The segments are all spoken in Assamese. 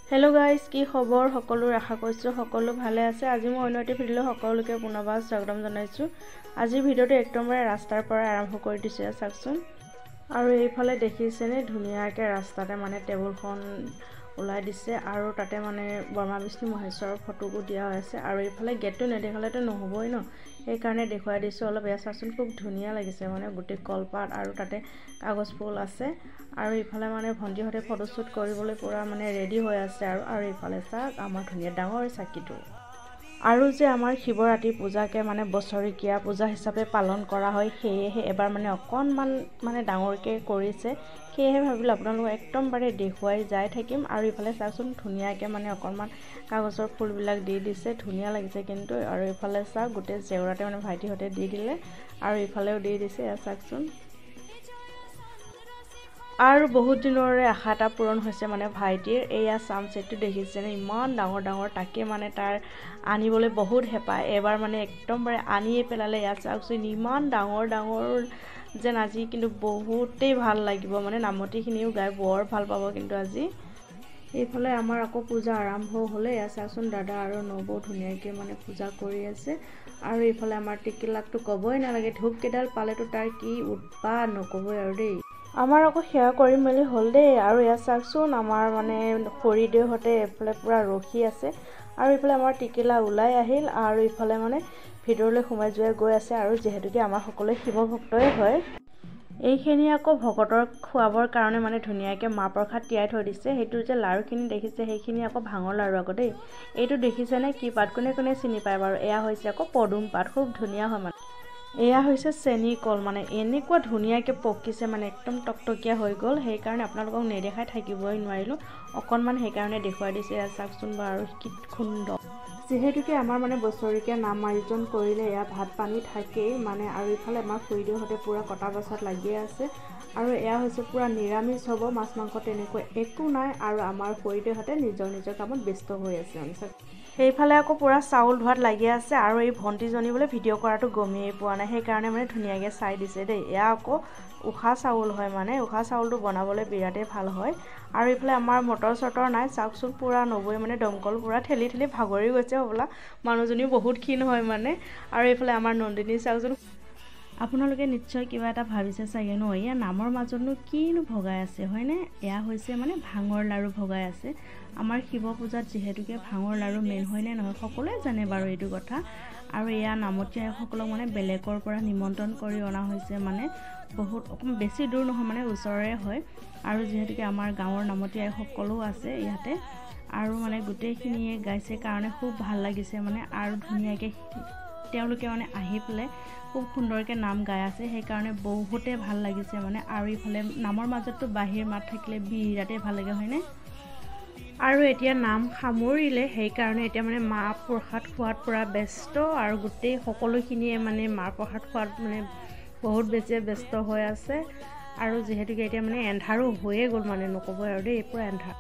हेलो गाइस की खबर सकलो आशा কৰিছো সকলো ভালে আছে আজি মই অন্য এটা ভিডিও সকলোকে পুনৰবাৰ স্বাগতম জনাইছো আজি ভিডিওটো একদমৰে ৰাস্তাৰ পৰা আৰম্ভ কৰি দিছে চাওকচোন আৰু এইফালে দেখিছেনে ধুনিয়াকে ৰাস্তাতে মানে টেবুলখন ওলাই দিছে আৰু তাতে মানে বৰ্মা বিষ্ণু মহেশ্বৰৰ ফটোকো দিয়া হৈছে আৰু এইফালে গেটটো নেদেখালেতো নহবই ন এই কাৰণে দেখুৱাই দিছো অলপ এয়া চাওকচোন খুব ধুনিয়া লাগিছে মানে গোটেই কলপাত আৰু তাতে কাগজ ফুল আছে আৰু ইফালে মানে ভন্টিহতে ফটোশুট কৰিবলৈ পুৰা মানে ৰেডি হৈ আছে আৰু ইফালে চাওক আমাৰ ধুনিয়া ডাঙৰ চাকিটো আৰু যে আমাৰ শিৱৰাত্ৰি পূজাকে মানে বছৰিকীয়া পূজা হিচাপে পালন কৰা হয় সেয়েহে এবাৰ মানে অকনমান মানে ডাঙৰকে কৰিছে সেয়েহে ভাবিলো আপোনালোকক একদম বাৰে দেখুৱাই যাই থাকিম আৰু ইফালে চাওকচোন ধুনিয়াকে মানে অকনমান কাগজৰ ফুলবিলাক দি দিছে ধুনিয়া লাগিছে কিন্তু আৰু ইফালে চাওক গোটেই জেউৰাতে মানে ভাইটিহতে দি দিলে আৰু ইফালেও দি দিছে চাওকচোন আৰু বহুত দিনৰে আশা এটা পূৰণ হৈছে মানে ভাইটিৰ এয়া সানসেটটো দেখিছেনে ইমান ডাঙৰ ডাঙৰ তাকে মানে তাৰ আনিবলৈ বহুত হেপায় এবাৰ মানে একদম বাৰে আনিয়ে পেলালে ইয়া চাওকচোন ইমান ডাঙৰ ডাঙৰ যেন আজি কিন্তু বহুতেই ভাল লাগিব মানে নামতিখিনিও গাই বৰ ভাল পাব কিন্তু আজি এইফালে আমাৰ আকৌ পূজা আৰম্ভ হ'লে ইয়া চাওকচোন দাদা আৰু নবৌ ধুনিয়াকে মানে পূজা কৰি আছে আৰু এইফালে আমাৰ টিকিলাকটো ক'বই নালাগে ধূপ কেডাল পালেতো তাৰ কি উৎপাত নকবই আৰু দেই আমাৰ আকৌ সেয়া কৰি মেলি হল দেই আৰু ইয়া চাওকচোন আমাৰ মানে খৰিদেউহতে এফালে পুৰা ৰখি আছে আৰু ইফালে আমাৰ টিকিলা ওলাই আহিল আৰু ইফালে মানে ভিতৰলৈ সোমাই গৈ আছে আৰু যেহেতুকে আমাৰ সকলোৱে শিৱ ভক্তই হয় এইখিনি আকৌ ভকতৰ খুৱাবৰ কাৰণে মানে ধুনিয়াকে মা প্ৰসাদ তিয়াই থৈ দিছে হেতু যে লাৰুখিনি দেখিছে সেইখিনি আকৌ ভাঙৰ লাৰু আকৌ দেই এইটো দেখিছেনে কি পাত কোনে কোনে চিনি পায় বাৰু এয়া হৈছে আকৌ পদুম পাত খুব ধুনিয়া হয় মানে এয়া হৈছে চেনি কল মানে এনেকুৱা ধুনিয়াকে পকিছে মানে একদম টকটকিয়া হৈ গল সেই কাৰণে আপোনালোকক নেদেখাই থাকিবই নোৱাৰিলো অকনমান সেই কাৰণে দেখুৱাই দিছে এয়া চাওকচোন বাৰু কি সুন্দৰ যেহেতুকে আমাৰ মানে বছৰিকীয়া নাম আয়োজন কৰিলে এয়া ভাত পানী থাকেই মানে আৰু ইফালে আমাৰ খুৰীদেউহতে পুৰা কটা বছাত লাগিয়ে আছে আৰু এয়া হৈছে পুৰা নিৰামিষ হ'ব মাছ মাংস তেনেকৈ একো নাই আৰু আমাৰ খুৰীদেউহতে নিজৰ কামত ব্যস্ত হৈ আছে সেইফালে আকৌ পুৰা চাউল ধোৱাত লাগি আছে আৰু এই ভন্টিজনী বোলে ভিডিঅ' কৰাটো গমেই পোৱা নাই সেই কাৰণে মানে ধুনিয়াকে চাই দিছে দেই এয়া আকৌ উখা চাউল হয় মানে উখা চাউলটো বনাবলৈ বিৰাটেই ভাল হয় আৰু ইফালে আমাৰ মটৰ চটৰ নাই চাওকচোন পুৰা নবৈ মানে দমকল পুৰা ঠেলি ঠেলি ভাগৰি গৈছে হ'বলা মানুহজনীও বহুত ক্ষীণ হয় মানে আৰু ইফালে আমাৰ নন্দিনী চাওকচোন আপোনালোকে নিশ্চয় কিবা এটা ভাবিছে চাগে ন এয়া নামৰ মাজতনো কিনো ভগাই আছে হয়নে এয়া হৈছে মানে ভাঙৰ লাৰু ভগাই আছে আমাৰ শিৱ পূজাত যেহেতুকে ভাঙৰ লাৰু মেইন হয়নে নহয় সকলোৱে জানে বাৰু এইটো কথা আৰু এয়া নামতি আইসকলক মানে বেলেগৰ পৰা নিমন্ত্ৰণ কৰি অনা হৈছে মানে বহুত অকণ বেছি দূৰ নহয় মানে ওচৰৰে হয় আৰু যেহেতুকে আমাৰ গাঁৱৰ নামতি আইসকলো আছে ইয়াতে আৰু মানে গোটেইখিনিয়ে গাইছে কাৰণে খুব ভাল লাগিছে মানে আৰু ধুনিয়াকে তেওঁলোকে মানে আহি পেলাই খুব সুন্দৰকে নাম গাই আছে সেই কাৰণে বহুতে ভাল লাগিছে মানে আৰু ইফালে নামৰ মাজততো বাহিৰ মাত থাকিলে বিৰাটেই ভাল লাগে হয়নে আৰু এতিয়া নাম সামৰিলে সেই কাৰণে এতিয়া মানে মা প্ৰসাদ খোৱাত পুৰা ব্যস্ত আৰু গোটেই সকলোখিনিয়ে মানে মা প্ৰসাদ খোৱাত মানে বহুত বেছি ব্যস্ত হৈ আছে আৰু যেহেতুকে এতিয়া মানে এন্ধাৰো হৈয়ে গ'ল মানে নকবই আৰু দেই পুৰা এন্ধাৰ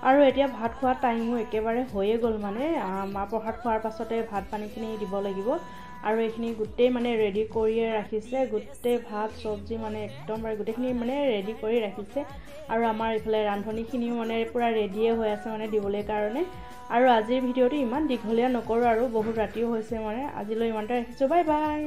আৰু এতিয়া ভাত খোৱাৰ টাইমো একেবাৰে হৈয়ে গ'ল মানে মা প্ৰসাদ খোৱাৰ পাছতে ভাত পানীখিনি দিব লাগিব আৰু এইখিনি গোটেই মানে ৰেডি কৰিয়ে ৰাখিছে গোটেই ভাত চব্জি মানে একদম গোটেইখিনি মানে ৰেডি কৰি ৰাখিছে আৰু আমাৰ ইফালে ৰান্ধনিখিনিও মানে পুৰা ৰেডিয়ে হৈ আছে মানে দিবলৈ কাৰণে আৰু আজিৰ ভিডিঅ'টো ইমান দীঘলীয়া নকৰোঁ আৰু বহুত ৰাতিও হৈছে মানে আজিলৈ ইমানতে ৰাখিছোঁ বাই বাই